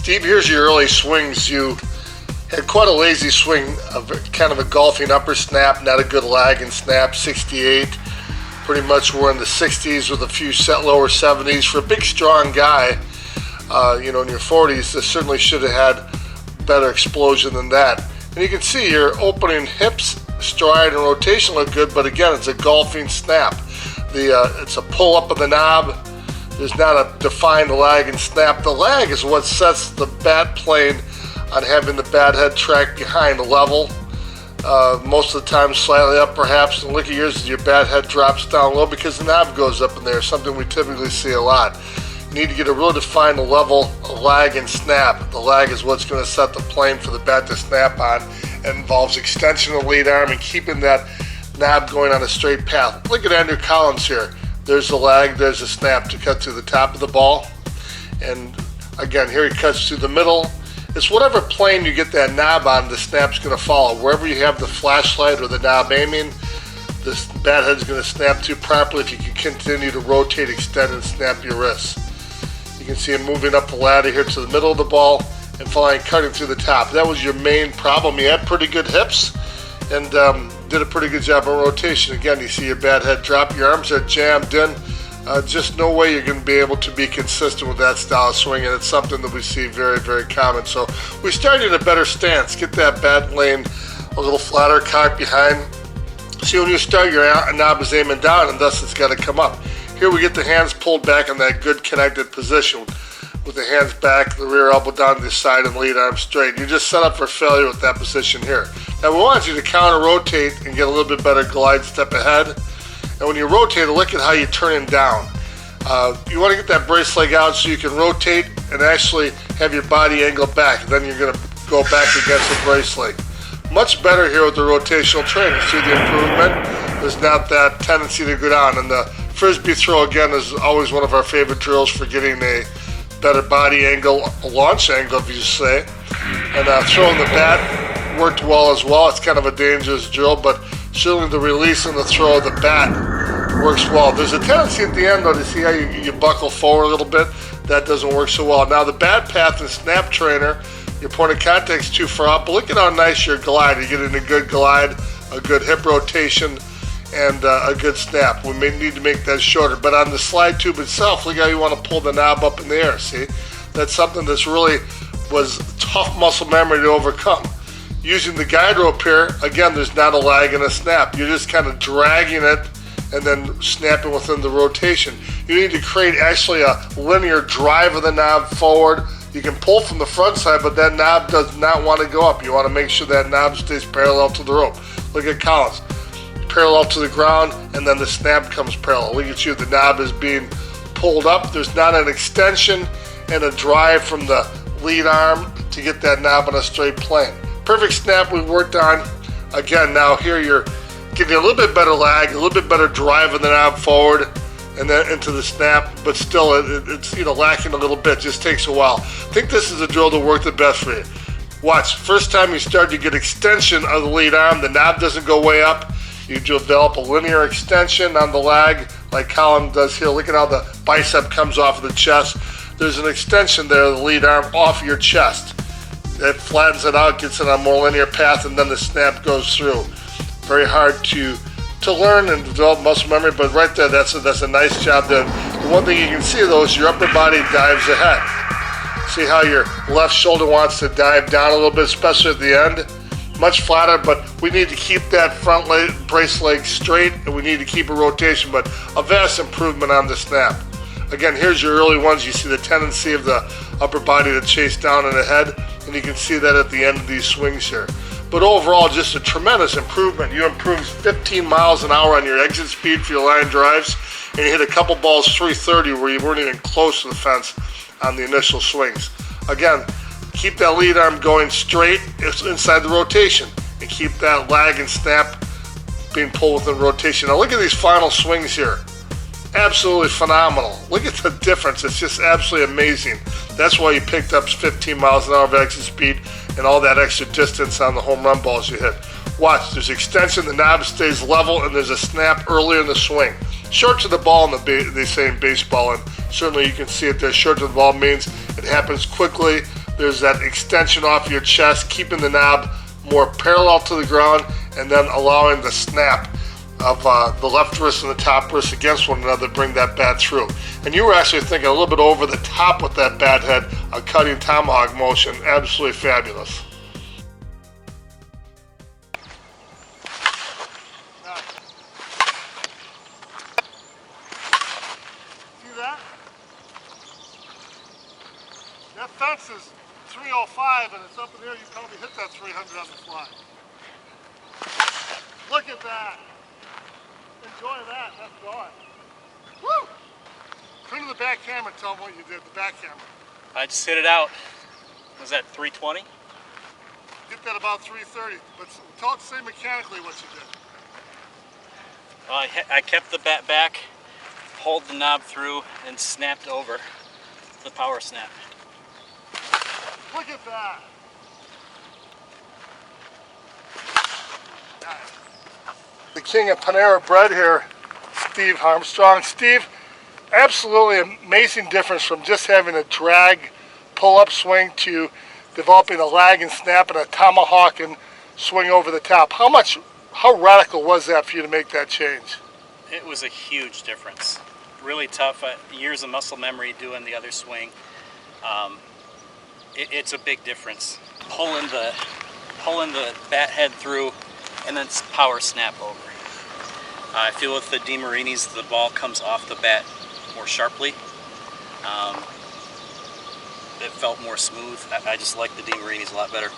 Steve, here's your early swings. You had quite a lazy swing, kind of a golfing upper snap, not a good lagging snap, 68. Pretty much we're in the 60s with a few lower 70s. For a big, strong guy, in your 40s, this certainly should have had better explosion than that. And you can see your opening hips, stride, and rotation look good, but again, it's a golfing snap. It's a pull up of the knob. There's not a defined lag and snap. The lag is what sets the bat plane on having the bat head track behind level. Most of the time slightly up perhaps. And look at yours as your bat head drops down low because the knob goes up in there, something we typically see a lot. You need to get a real defined level of lag and snap. The lag is what's going to set the plane for the bat to snap on. It involves extension of the lead arm and keeping that knob going on a straight path. Look at Andrew Collins here. There's the lag, there's a snap to cut to the top of the ball. And again, here he cuts to the middle. It's whatever plane you get that knob on, the snap's going to follow. Wherever you have the flashlight or the knob aiming, this bat head's going to snap to properly if you can continue to rotate, extend, and snap your wrists. You can see him moving up the ladder here to the middle of the ball and finally cutting through the top. That was your main problem. He had pretty good hips and did a pretty good job on rotation. Again, you see your bat head drop, your arms are jammed in. Just no way you're going to be able to be consistent with that style of swing, and it's something that we see very, very common. So we started in a better stance. Get that bat lane a little flatter, cocked behind. See, when you start, your knob is aiming down, and thus it's got to come up. Here we get the hands pulled back in that good connected position with the hands back, the rear elbow down to the side, and lead arm straight. You're just set up for failure with that position here. Now we want you to counter-rotate and get a little bit better glide step ahead. And when you rotate, look at how you're turning down. You want to get that brace leg out so you can rotate and actually have your body angle back. Then you're going to go back against the brace leg. Much better here with the rotational training. See the improvement? There's not that tendency to go down. And the Frisbee throw, again, is always one of our favorite drills for getting a better body angle, a launch angle, if you say. And throwing the bat worked well as well. It's kind of a dangerous drill, but certainly the release and the throw of the bat works well. There's a tendency at the end, though, to see how you buckle forward a little bit. That doesn't work so well. Now, the bat path and snap trainer, your point of contact's too far out, but look at how nice your glide. You're getting a good glide, a good hip rotation, and a good snap. We may need to make that shorter. But on the slide tube itself, look how you want to pull the knob up in the air, see? That's something that's really was tough muscle memory to overcome. Using the guide rope here, again, there's not a lag and a snap. You're just kind of dragging it and then snapping within the rotation. You need to create actually a linear drive of the knob forward. You can pull from the front side, but that knob does not want to go up. You want to make sure that knob stays parallel to the rope. Look at Collins. Parallel to the ground, and then the snap comes parallel. Look at you, the knob is being pulled up. There's not an extension and a drive from the lead arm to get that knob on a straight plane. Perfect snap we've worked on. Again, now here you're getting a little bit better lag, a little bit better drive of the knob forward and then into the snap, but still it's lacking a little bit. Just takes a while. I think this is a drill to work the best for you. Watch, first time you start, you get extension of the lead arm. The knob doesn't go way up. You develop a linear extension on the lag like Colin does here. Look at how the bicep comes off of the chest. There's an extension there of the lead arm off your chest. That flattens it out, gets it on a more linear path, and then the snap goes through. Very hard to learn and develop muscle memory, but right there, that's a nice job there. The one thing you can see, though, is your upper body dives ahead. See how your left shoulder wants to dive down a little bit, especially at the end. Much flatter, but we need to keep that front brace leg straight, and we need to keep a rotation, but a vast improvement on the snap. Again, here's your early ones. You see the tendency of the upper body to chase down and ahead, and you can see that at the end of these swings here. But overall, just a tremendous improvement. You improved 15 miles an hour on your exit speed for your line drives, and you hit a couple balls 330 where you weren't even close to the fence on the initial swings. Again, keep that lead arm going straight inside the rotation and keep that lag and snap being pulled within rotation. Now look at these final swings here. Absolutely phenomenal. Look at the difference. It's just absolutely amazing. That's why you picked up 15 miles an hour of exit speed and all that extra distance on the home run balls you hit. Watch, there's extension, the knob stays level, and there's a snap earlier in the swing. Short to the ball, they say in baseball, and certainly you can see it there. Short to the ball means it happens quickly, There's that extension off your chest, keeping the knob more parallel to the ground, and then allowing the snap of the left wrist and the top wrist against one another to bring that bat through. And you were actually thinking a little bit over the top with that bat head, a cutting tomahawk motion. Absolutely fabulous. See that? That fence is 305 and it's up in there. You probably hit that 300 on the fly. Look at that. Enjoy that. That's gone. Woo! Turn to the back camera and tell them what you did. The back camera. I just hit it out. Was that 320? Hit that about 330. But say mechanically what you did. I kept the bat back, pulled the knob through, and snapped over the power snap. Look at that. Nice. The king of Panera Bread here, Steve Armstrong. Steve, absolutely amazing difference from just having a drag pull-up swing to developing a lag and snap and a tomahawk and swing over the top. How radical was that for you to make that change? It was a huge difference. Really tough. Years of muscle memory doing the other swing. It's a big difference. Pulling the bat head through and then power snap over. I feel with the DeMarinis, the ball comes off the bat more sharply. It felt more smooth. I just like the DeMarinis a lot better.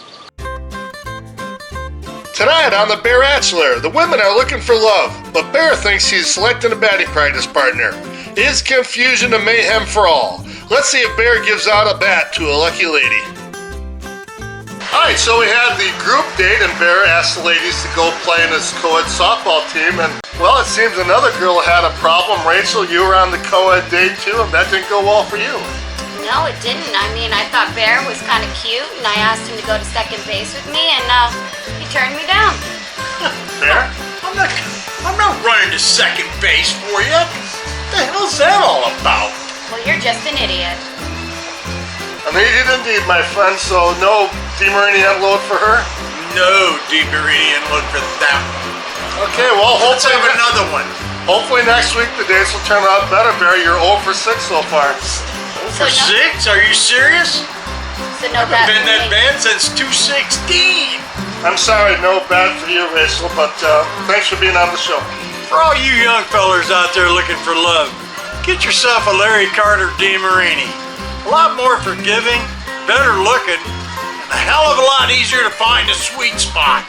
Tonight on the Bachelor, the women are looking for love, but Bear thinks he's selecting a batting practice partner. Is confusion and mayhem for all? Let's see if Bear gives out a bat to a lucky lady. Alright, so we had the group date and Bear asked the ladies to go play in his co-ed softball team, and well, it seems another girl had a problem. Rachel, you were on the co-ed date too, and that didn't go well for you. No, it didn't. I mean, I thought Bear was kind of cute, and I asked him to go to second base with me, and he turned me down. Bear? I'm not running to second base for you. What the hell's that all about? Well, you're just an idiot. Indeed, my friend, so no DeMarini unload for her? No DeMarini unload for that one. Okay, well, Let's have another one. hopefully next week the dates will turn out better, Bear. You're 0 for 6 so far. For 6? Are you serious? So no I've bat been for that me. bad since 216. I'm sorry, no bad for you, Rachel, but thanks for being on the show. For all you young fellers out there looking for love, get yourself a Larry Carter DeMarini. A lot more forgiving, better looking, and a hell of a lot easier to find a sweet spot.